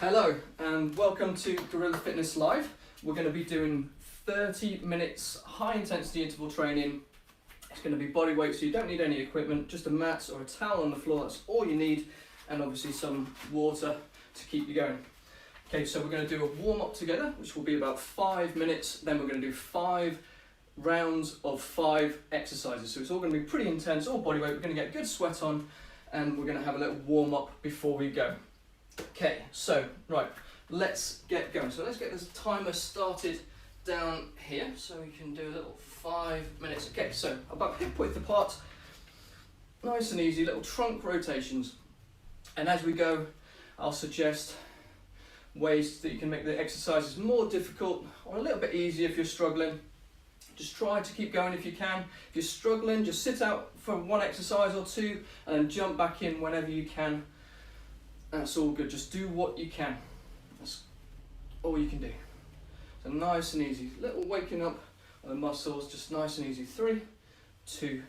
Hello and welcome to Gorilla Fitness Live. We're going to be doing 30 minutes high intensity interval training. It's going to be body weight, so you don't need any equipment, just a mat or a towel on the floor, that's all you need, and obviously some water to keep you going. Okay, so we're going to do a warm up together, which will be about 5 minutes, then we're going to do 5 rounds of 5 exercises. So it's all going to be pretty intense, all body weight, we're going to get good sweat on, and we're going to have a little warm up before we go. Okay, so right, let's get going. So let's get this timer started down here so we can do a little 5 minutes. Okay, so about hip width apart, nice and easy, little trunk rotations. And as we go, I'll suggest ways that you can make the exercises more difficult or a little bit easier if you're struggling. Just try to keep going if you can. If you're struggling, just sit out for one exercise or two and then jump back in whenever you can. That's all good, just do what you can. That's all you can do. So nice and easy, little waking up of the muscles, just nice and easy. 3, 2,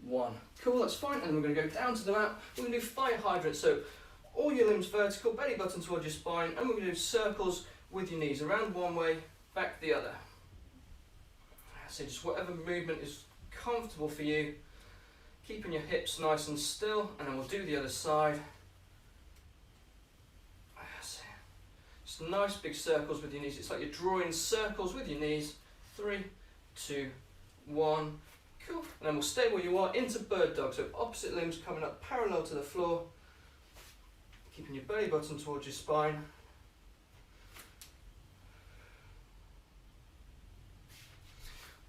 1. Cool, that's fine. And then we're going to go down to the mat. We're going to do fire hydrant. So all your limbs vertical, belly button towards your spine, and we're going to do circles with your knees, around one way, back the other. So just whatever movement is comfortable for you, keeping your hips nice and still, and then we'll do the other side. Just nice big circles with your knees. It's like you're drawing circles with your knees. 3, 2, 1. Cool. And then we'll stay where you are into bird dog. So opposite limbs coming up parallel to the floor. Keeping your belly button towards your spine.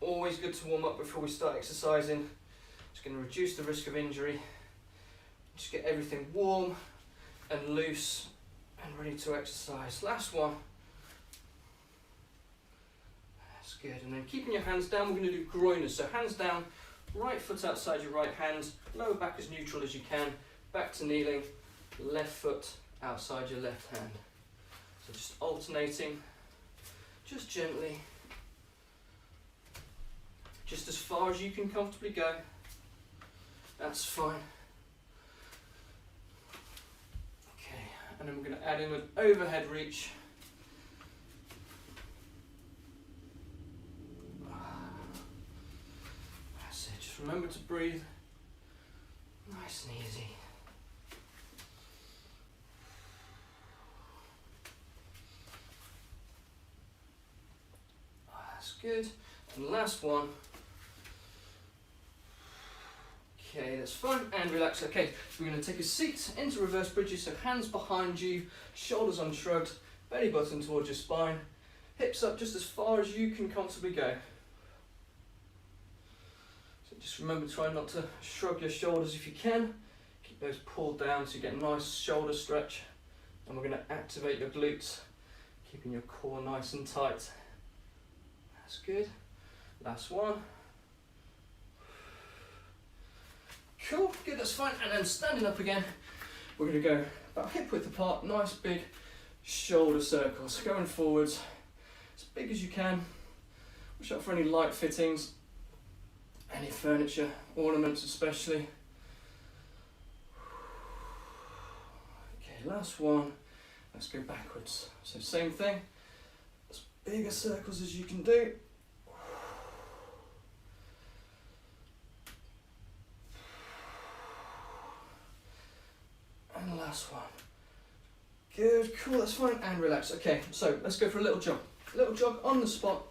Always good to warm up before we start exercising. It's going to reduce the risk of injury. Just get everything warm and loose and ready to exercise. Last one. That's good. And then keeping your hands down, we're going to do groiners. So hands down, right foot outside your right hand, lower back as neutral as you can, back to kneeling, left foot outside your left hand. So just alternating, just gently, just as far as you can comfortably go. That's fine. And then we're going to add in an overhead reach. That's it, just remember to breathe nice and easy. That's good. And last one. Okay, that's fine, and relax. Okay, so we're going to take a seat into reverse bridges, so hands behind you, shoulders unshrugged, belly button towards your spine, hips up just as far as you can comfortably go. So just remember, try not to shrug your shoulders if you can. Keep those pulled down so you get a nice shoulder stretch. And we're going to activate your glutes, keeping your core nice and tight. That's good. Last one. Cool, good, that's fine. And then standing up again, we're going to go about hip width apart, nice big shoulder circles, going forwards as big as you can. Watch out for any light fittings, any furniture, ornaments especially. Okay, last one, let's go backwards. So same thing, as big a circles as you can do. And last one. Good, cool, that's fine, and relax. Okay, so let's go for a little jog. A little jog on the spot.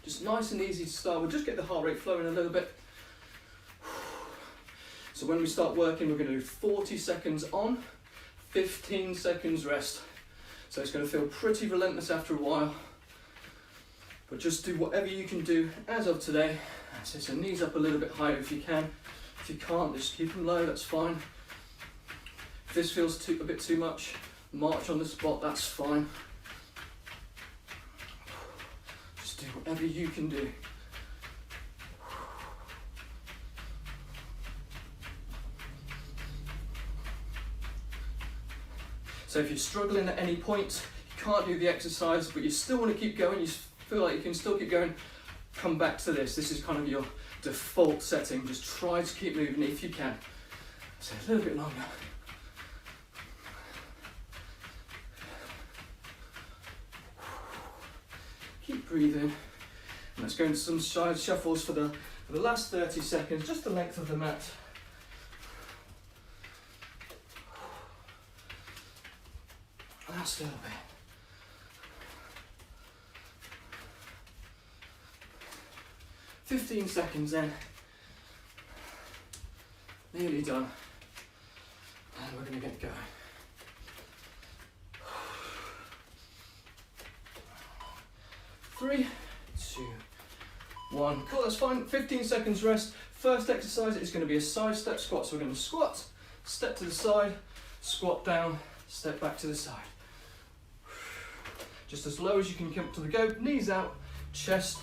Just nice and easy to start. We'll just get the heart rate flowing a little bit. So when we start working, we're going to do 40 seconds on, 15 seconds rest. So it's going to feel pretty relentless after a while. But just do whatever you can do as of today. So knees up a little bit higher if you can. If you can't, just keep them low, that's fine. If this feels a bit too much, march on the spot, that's fine. Just do whatever you can do. So if you're struggling at any point, you can't do the exercise, but you still want to keep going, you feel like you can still keep going, come back to this. This is kind of your default setting. Just try to keep moving if you can. So a little bit longer. Keep breathing. And let's go into some side shuffles for the last 30 seconds, just the length of the mat. Last little bit. "15 seconds then. Nearly done. And we're going to get going. Three, two, one. Cool, that's fine. 15 seconds rest. First exercise is going to be a side step squat. So we're going to squat, step to the side, squat down, step back to the side. Just as low as you can come to the go, knees out, chest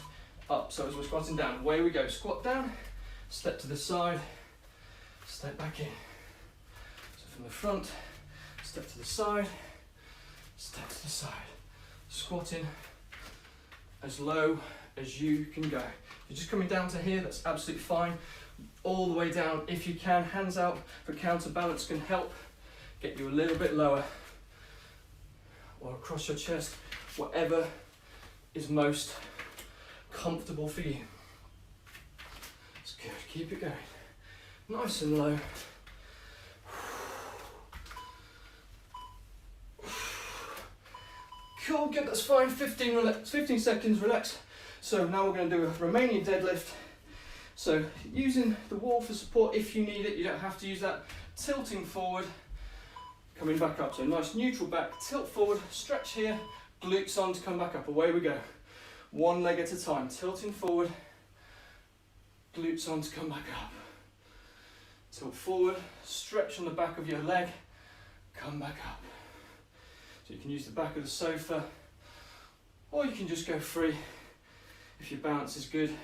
up. So as we're squatting down, away we go. Squat down, step to the side, step back in. So from the front, step to the side, step to the side. Squatting as low as you can go. If you're just coming down to here, that's absolutely fine. All the way down if you can. Hands out for counterbalance can help get you a little bit lower. Or across your chest, whatever is most comfortable for you. It's good, keep it going. Nice and low. Cool, good, that's fine. 15 seconds, relax. So now we're going to do a Romanian deadlift. So using the wall for support if you need it, you don't have to use that. Tilting forward, coming back up. So nice neutral back, tilt forward, stretch here, glutes on to come back up. Away we go. One leg at a time, tilting forward, glutes on to come back up. Tilt forward, stretch on the back of your leg, come back up. So you can use the back of the sofa, or you can just go free if your balance is good.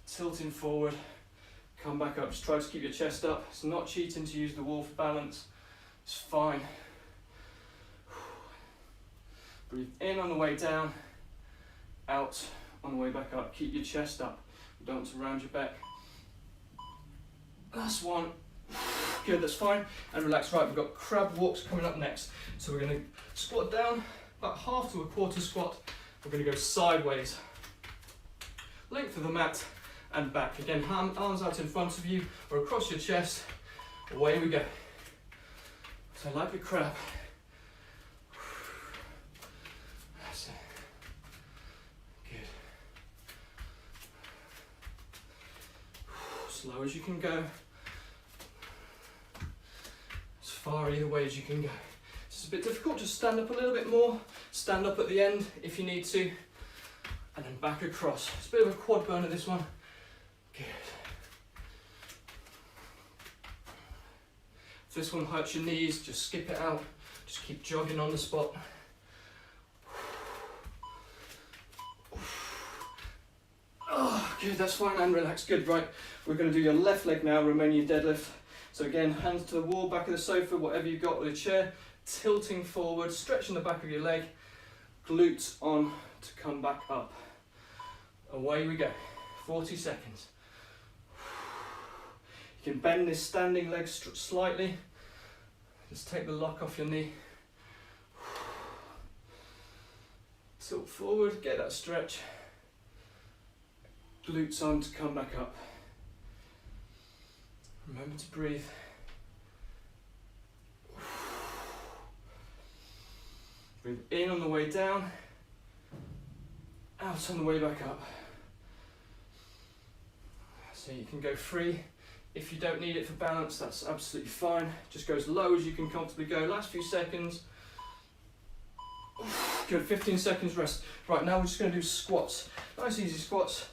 Tilting forward, come back up. Just try to keep your chest up. It's not cheating to use the wall for balance. It's fine. Breathe in on the way down, out on the way back up. Keep your chest up. You don't want to round your back. Last one. Good, that's fine. And relax. Right, we've got crab walks coming up next. So we're going to squat down, about half to a quarter squat. We're going to go sideways. Length of the mat and back. Again, arms out in front of you or across your chest. Away we go. So like a crab. That's it. Good. Slow as you can go. As far either way as you can go. It's a bit difficult, just stand up a little bit more. Stand up at the end if you need to. And then back across. It's a bit of a quad burner this one. Good. If this one hurts your knees, just skip it out. Just keep jogging on the spot. Oh, good, that's fine, and relax. Good, right. We're going to do your left leg now, Romanian deadlift. So again, hands to the wall, back of the sofa, whatever you've got with a chair. Tilting forward, stretching the back of your leg. Glutes on to come back up. Away we go. 40 seconds. You can bend this standing leg slightly. Just take the lock off your knee. Tilt forward, get that stretch. Glutes on to come back up. Remember to breathe. Breathe in on the way down, out on the way back up. So you can go free. If you don't need it for balance, that's absolutely fine. Just go as low as you can comfortably go. Last few seconds. Good, 15 seconds rest. Right, now we're just going to do squats. Nice easy squats.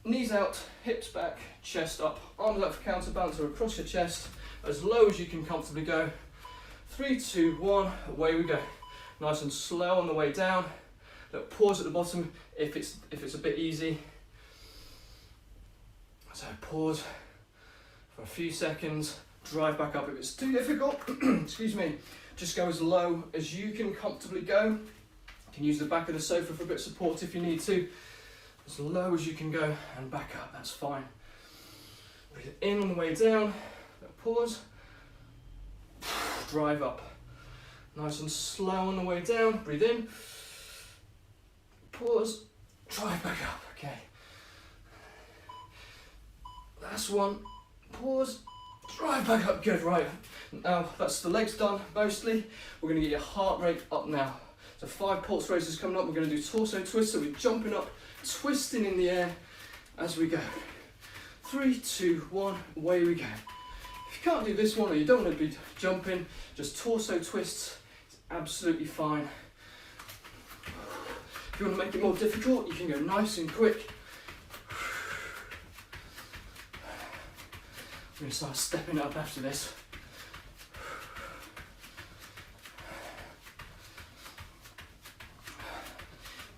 Knees out, hips back, chest up. Arms up for counterbalance or across your chest. As low as you can comfortably go. 3, 2, 1, away we go. Nice and slow on the way down. Little pause at the bottom if it's a bit easy. So pause for a few seconds, drive back up. If it's too difficult, excuse me, just go as low as you can comfortably go. You can use the back of the sofa for a bit of support if you need to. As low as you can go and back up, that's fine. Breathe in on the way down, pause, drive up. Nice and slow on the way down, breathe in, pause, drive back up, okay. Last one, pause, drive back up, good, right. Now that's the legs done mostly. We're gonna get your heart rate up now. So 5 pulse races coming up, we're gonna do torso twist, so we're jumping up, twisting in the air as we go. 3, 2, 1, away we go. If you can't do this one or you don't want to be jumping, just torso twists, it's absolutely fine. If you want to make it more difficult, you can go nice and quick. I'm going to start stepping up after this.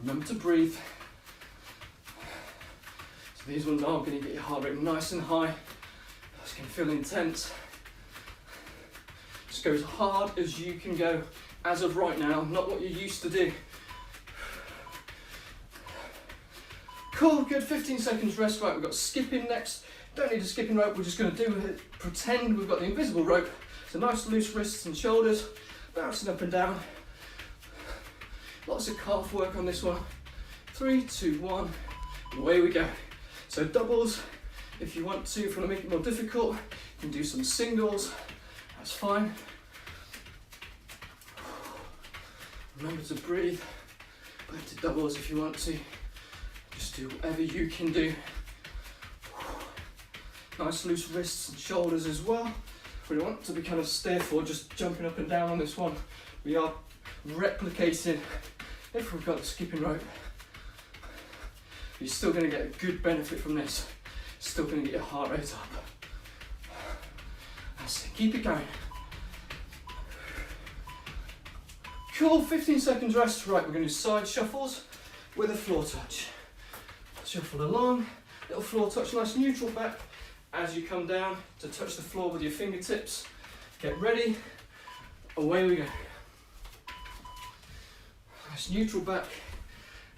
Remember to breathe. So these ones are going to get your heart rate nice and high. It's going to feel intense. Just go as hard as you can go as of right now, not what you used to do. Cool, good, 15 seconds rest. Right, we've got skipping next. Don't need a skipping rope, we're just going to do it, pretend we've got the invisible rope. So nice loose wrists and shoulders, bouncing up and down. Lots of calf work on this one. 3, 2, 1, away we go. So doubles, if you want to, if you want to make it more difficult, you can do some singles, that's fine. Remember to breathe, back to doubles if you want to. Just do whatever you can do. Nice loose wrists and shoulders as well. We don't want to be kind of stiff or just jumping up and down on this one. We are replicating if we've got the skipping rope. You're still going to get a good benefit from this. Still going to get your heart rate up. That's it. Keep it going. Cool, 15 seconds rest. Right, we're going to do side shuffles with a floor touch. Shuffle along, little floor touch, nice neutral back as you come down to touch the floor with your fingertips. Get ready, away we go. Nice neutral back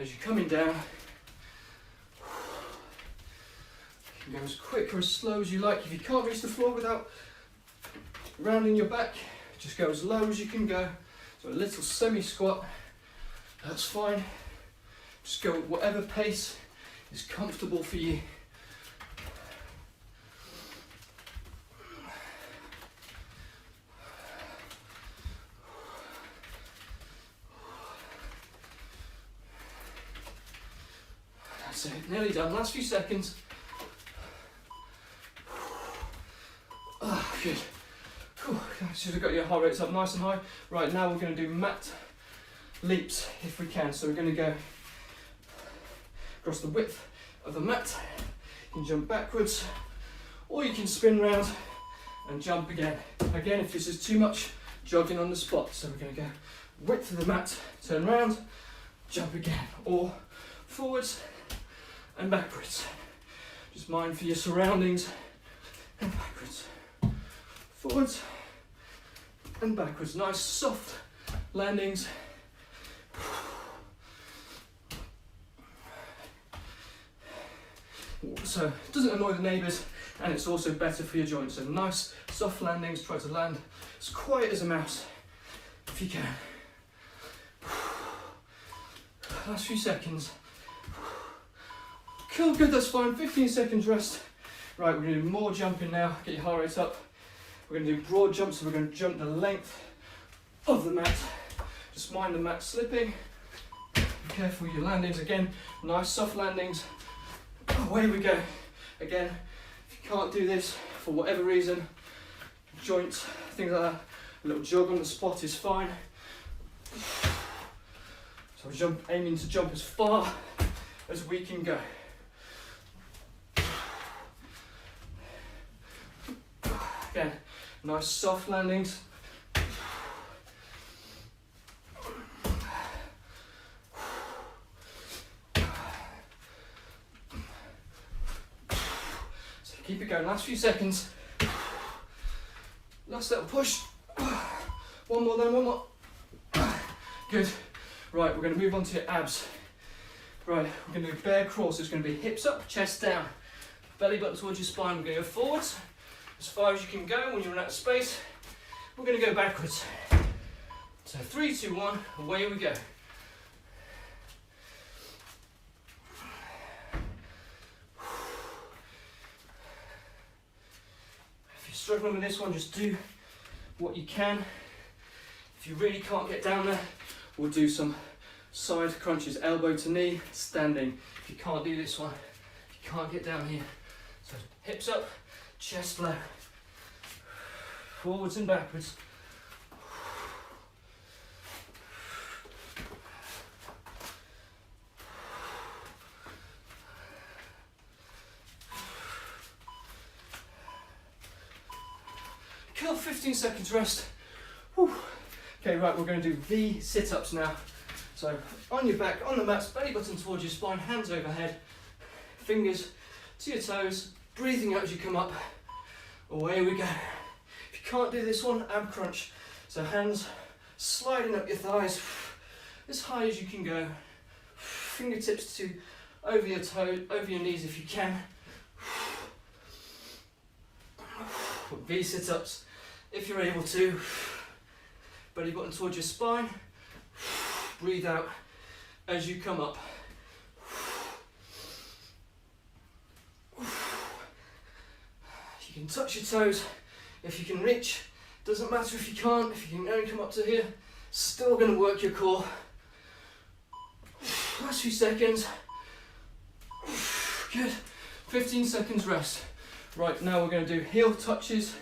as you're coming down. You can go as quick or as slow as you like. If you can't reach the floor without rounding your back, just go as low as you can go. So a little semi-squat, that's fine. Just go at whatever pace is comfortable for you. That's it, nearly done. Last few seconds. Good. Should have got your heart rates up nice and high. Right, now we're going to do mat leaps if we can. So we're going to go across the width of the mat. You can jump backwards or you can spin round and jump again. Again, if this is too much, jogging on the spot. So we're going to go width of the mat, turn round, jump again, or forwards and backwards. Just mind for your surroundings and backwards. Forwards and backwards. Nice soft landings. So it doesn't annoy the neighbours and it's also better for your joints. So nice soft landings, try to land as quiet as a mouse if you can. Last few seconds. Cool, good, that's fine. 15 seconds rest. Right, we're going to do more jumping now, get your heart rate up. We're going to do broad jumps, so we're going to jump the length of the mat. Just mind the mat slipping. Be careful with your landings again. Nice soft landings. Away we go. Again, if you can't do this for whatever reason, joints, things like that, a little jog on the spot is fine. So we're aiming to jump as far as we can go. Again, nice soft landings. So keep it going, last few seconds. Last little push. One more then, one more. Good. Right, we're going to move on to your abs. Right, we're going to do bear crawl, so it's going to be hips up, chest down. Belly button towards your spine, we're going to go forwards. As far as you can go when you're out of space. We're going to go backwards. So 3, 2, 1, away we go. struggling with this one, just do what you can. If you really can't get down there, we'll do some side crunches, elbow to knee, standing. If you can't do this one, you can't get down here. So hips up, chest low, forwards and backwards. Kill 15 seconds rest. Whew. Okay, right, we're going to do V sit-ups now. So on your back, on the mats, belly button towards your spine, hands overhead, fingers to your toes, breathing out as you come up. Away we go. If you can't do this one, ab crunch. So hands sliding up your thighs as high as you can go. Fingertips to over your toe, over your knees if you can. V sit-ups if you're able to. Belly button towards your spine. Breathe out as you come up. You can touch your toes if you can reach. Doesn't matter if you can't. If you can only come up to here, still going to work your core. Last few seconds. Good. 15 seconds rest. Right, now we're going to do heel touches.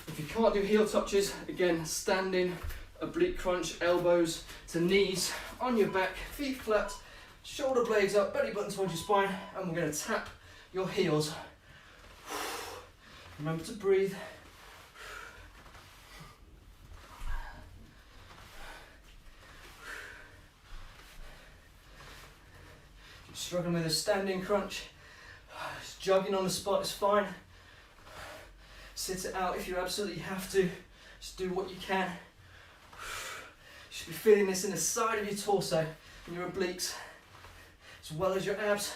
If you can't do heel touches, again, standing, oblique crunch, elbows to knees, on your back, feet flat, shoulder blades up, belly button towards your spine, and we're going to tap your heels. Remember to breathe. If you're struggling with a standing crunch, just jogging on the spot is fine. Sit it out if you absolutely have to. Just do what you can. You should be feeling this in the side of your torso and your obliques, as well as your abs.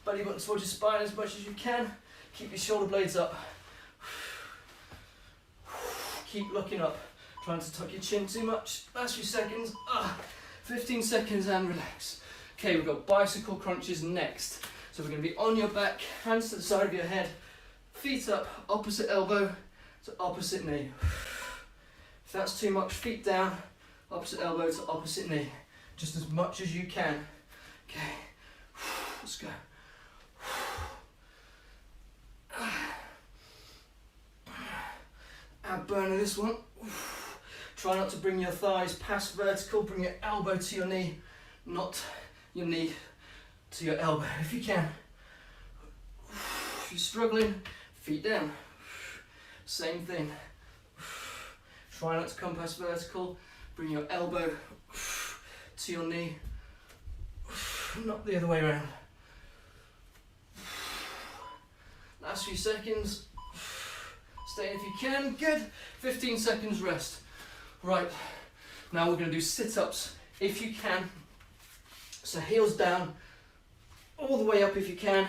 Belly button towards your spine as much as you can. Keep your shoulder blades up. Keep looking up. Trying to tuck your chin too much. Last few seconds. 15 seconds and relax. Okay, we've got bicycle crunches next. So we're going to be on your back, hands to the side of your head, feet up, opposite elbow to opposite knee. If that's too much, feet down, opposite elbow to opposite knee. Just as much as you can. Okay, let's go. Ab burner this one. Try not to bring your thighs past vertical, bring your elbow to your knee, not your knee to your elbow if you can. If you're struggling, feet down. Same thing. Try not to come past vertical, bring your elbow to your knee, not the other way around. Last few seconds. Stay if you can. Good. 15 seconds rest. Right, now we're going to do sit-ups if you can. So heels down, all the way up if you can.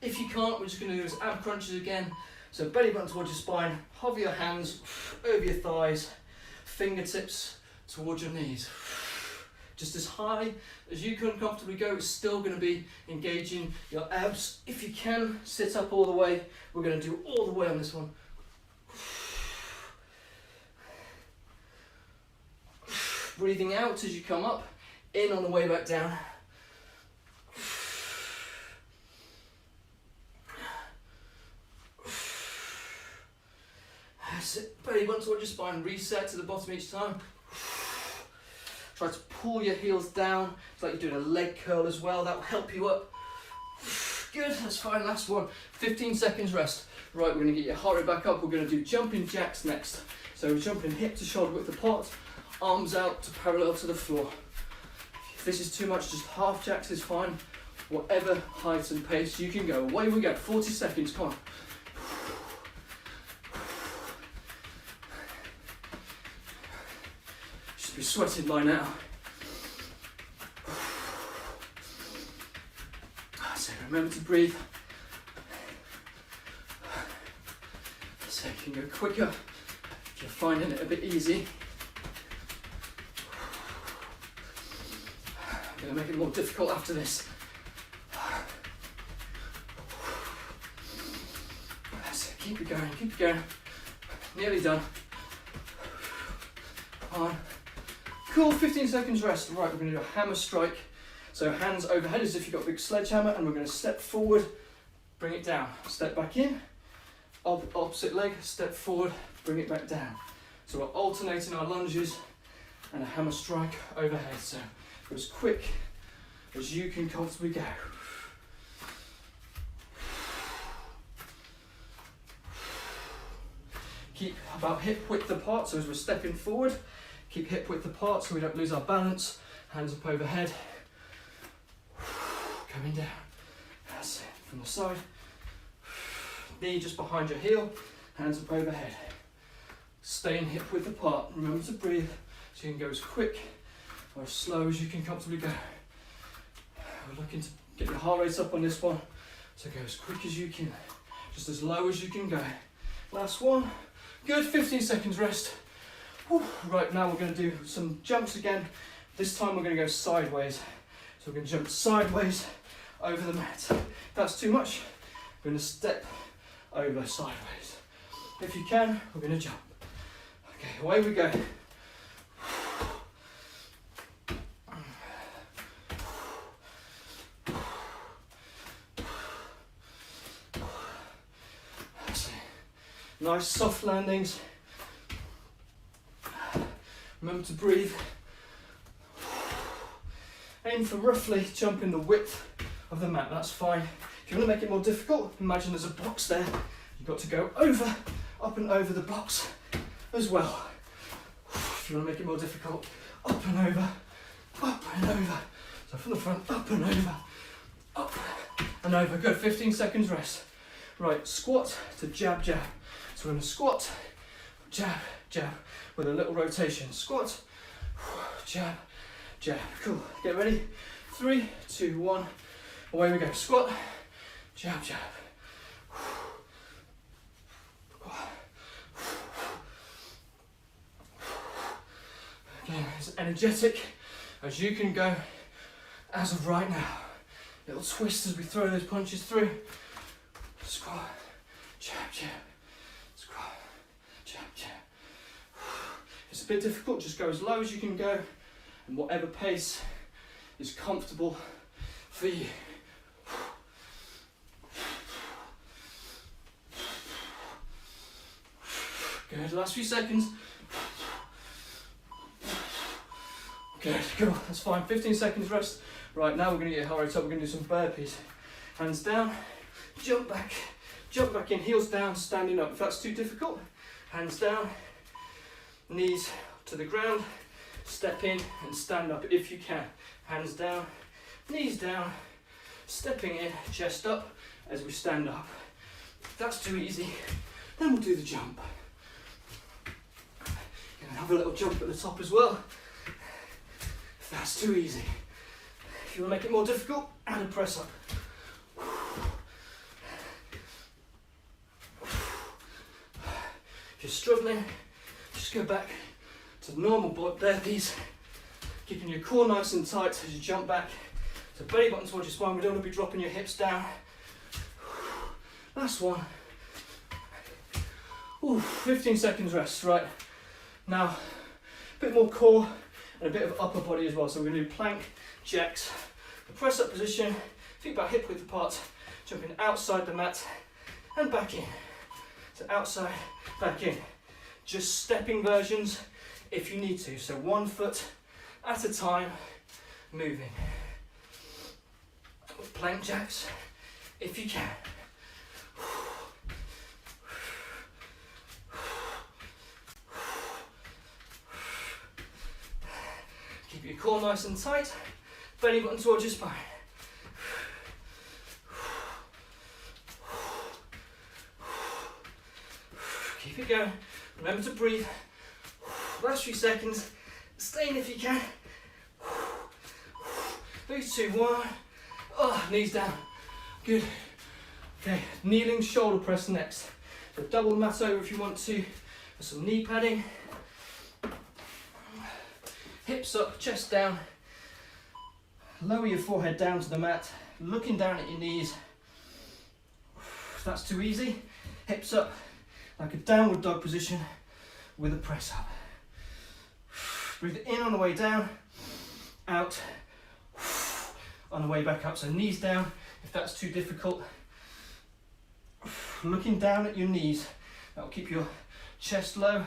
If you can't, we're just going to do this ab crunches again. So belly button towards your spine, hover your hands over your thighs, fingertips towards your knees. Just as high as you can comfortably go, it's still going to be engaging your abs. If you can, sit up all the way. We're going to do all the way on this one. Breathing out as you come up, in on the way back down. Sit, belly button towards your spine, reset to the bottom each time. Try to pull your heels down. It's like you're doing a leg curl as well. That will help you up. Good, that's fine. Last one. 15 seconds rest. Right, we're going to get your heart rate back up. We're going to do jumping jacks next. So we're jumping hip to shoulder width apart, arms out to parallel to the floor. If this is too much, just half jacks is fine. Whatever height and pace you can go. Away we go. 40 seconds. Come on. Be sweating by now. So remember to breathe. So you can go quicker if you're finding it a bit easy. I'm going to make it more difficult after this. So Keep it going, keep it going. Nearly done. On. Cool, 15 seconds rest. Right, we're going to do a hammer strike. So hands overhead as if you've got a big sledgehammer, and we're going to step forward, bring it down. Step back in, opposite leg, step forward, bring it back down. So we're alternating our lunges and a hammer strike overhead. So as quick as you can comfortably go. Keep about hip width apart, so as we're stepping forward, keep hip width apart so we don't lose our balance. Hands up overhead. Coming down. That's it. From the side. Knee just behind your heel. Hands up overhead. Staying hip width apart. Remember to breathe so you can go as quick or as slow as you can comfortably go. We're looking to get your heart rate up on this one. So go as quick as you can. Just as low as you can go. Last one. Good, 15 seconds rest. Whew. Right, now we're going to do some jumps again. This time we're going to go sideways. So we're going to jump sideways over the mat. If that's too much, we're going to step over sideways. If you can, we're going to jump. Okay, away we go. Nice soft landings. Remember to breathe. Aim for roughly jumping the width of the mat, that's fine. If you want to make it more difficult, imagine there's a box there. You've got to go over, up and over the box as well. If you want to make it more difficult, up and over, up and over. So from the front, up and over, up and over. Good, 15 seconds rest. Right, squat to jab, jab. So we're going to squat, jab, jab, with a little rotation. Squat, jab, jab. Cool. Get ready. 3, 2, 1. Away we go. Squat, jab, jab. Again, as energetic as you can go as of right now. Little twist as we throw those punches through. Squat, jab, jab. It's a bit difficult, just go as low as you can go and whatever pace is comfortable for you. Good, last few seconds. Good, cool, that's fine, 15 seconds rest. Right, now we're going to get your heart rate up, we're going to do some burpees. Hands down, jump back in, heels down, standing up. If that's too difficult, hands down, knees to the ground, step in and stand up if you can. Hands down, knees down, stepping in, chest up as we stand up. If that's too easy, then we'll do the jump. Gonna have a little jump at the top as well. If that's too easy. If you want to make it more difficult, add a press up. If you're struggling, just go back to normal burpees, keeping your core nice and tight as you jump back. So belly button towards your spine, we don't want to be dropping your hips down. Last one. Ooh, 15 seconds rest, right. Now, a bit more core and a bit of upper body as well. So we're going to do plank jacks. The press up position, feet about hip width apart, jumping outside the mat and back in. So outside, back in. Just stepping versions if you need to. So 1 foot at a time, moving. With plank jacks, if you can. Keep your core nice and tight, belly button towards your spine. Keep it going. Remember to breathe. Last few seconds. Stay in if you can. 3, 2, 1. Oh, knees down. Good. Okay, kneeling shoulder press next. So double the mat over if you want to. For some knee padding. Hips up, chest down. Lower your forehead down to the mat. Looking down at your knees. If that's too easy, hips up, like a downward dog position with a press up. Breathe in on the way down, out on the way back up. So knees down if that's too difficult. Looking down at your knees, that will keep your chest low.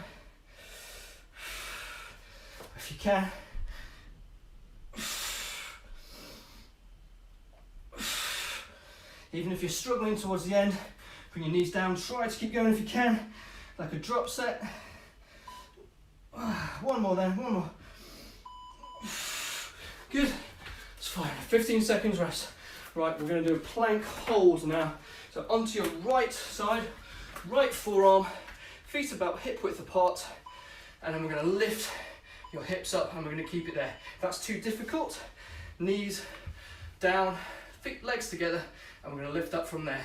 If you can. Even if you're struggling towards the end, bring your knees down, try to keep going if you can, like a drop set. One more then, one more. Good, it's fine, 15 seconds rest. Right, we're going to do a plank hold now. So onto your right side, right forearm, feet about hip width apart, and then we're going to lift your hips up and we're going to keep it there. If that's too difficult, knees down, feet, legs together, and we're going to lift up from there.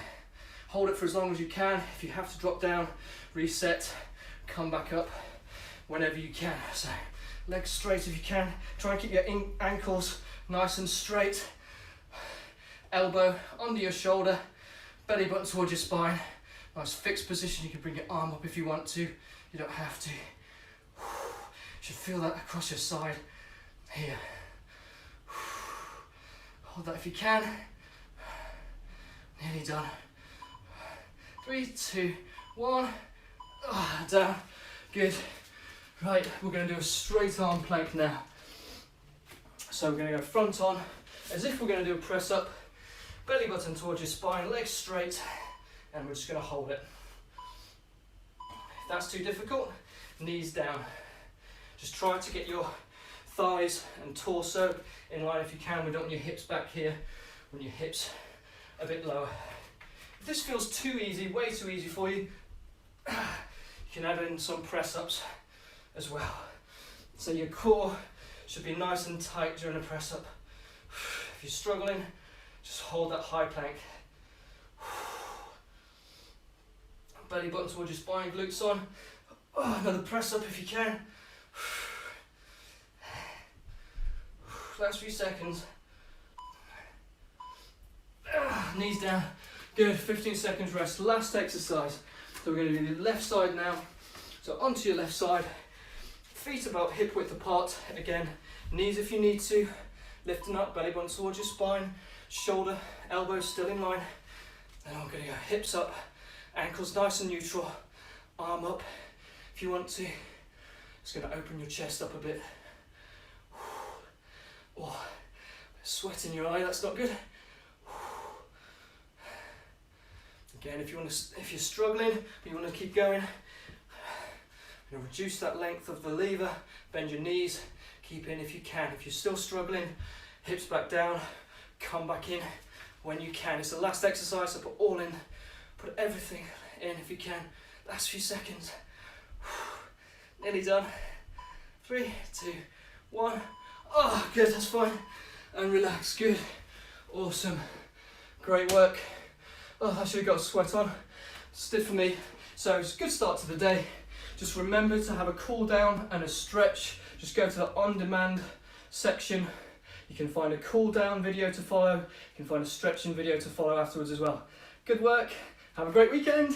Hold it for as long as you can. If you have to drop down, reset, come back up whenever you can. So legs straight if you can. Try and keep your ankles nice and straight. Elbow under your shoulder, belly button towards your spine. Nice fixed position. You can bring your arm up if you want to. You don't have to. You should feel that across your side here. Hold that if you can. Nearly done. 3, 2, 1. Down. Good. Right, we're going to do a straight arm plank now. So we're going to go front on, as if we're going to do a press up. Belly button towards your spine, legs straight, and we're just going to hold it. If that's too difficult, knees down. Just try to get your thighs and torso in line if you can. We don't want your hips back here, we want your hips a bit lower. If this feels too easy, way too easy for you, you can add in some press ups as well. So your core should be nice and tight during a press up. If you're struggling, just hold that high plank. Belly button towards your spine, glutes on. Another press up if you can. Last few seconds. Knees down. Good, 15 seconds rest. Last exercise. So we're going to do the left side now. So onto your left side. Feet about hip width apart. Again, knees if you need to. Lifting up, belly button towards your spine. Shoulder, elbows still in line. Then we're going to go hips up, ankles nice and neutral, arm up if you want to. It's going to open your chest up a bit. Oh, sweat in your eye, that's not good. Again, if you're struggling, but you want to keep going, you're going to reduce that length of the lever, bend your knees, keep in if you can. If you're still struggling, hips back down, come back in when you can. It's the last exercise, so put all in, put everything in if you can. Last few seconds. Nearly done. 3, 2, 1. Oh, good, that's fine. And relax, good. Awesome. Great work. Oh, I should have got a sweat on. It's did for me. So it's a good start to the day. Just remember to have a cool down and a stretch. Just go to the on-demand section. You can find a cool down video to follow. You can find a stretching video to follow afterwards as well. Good work. Have a great weekend.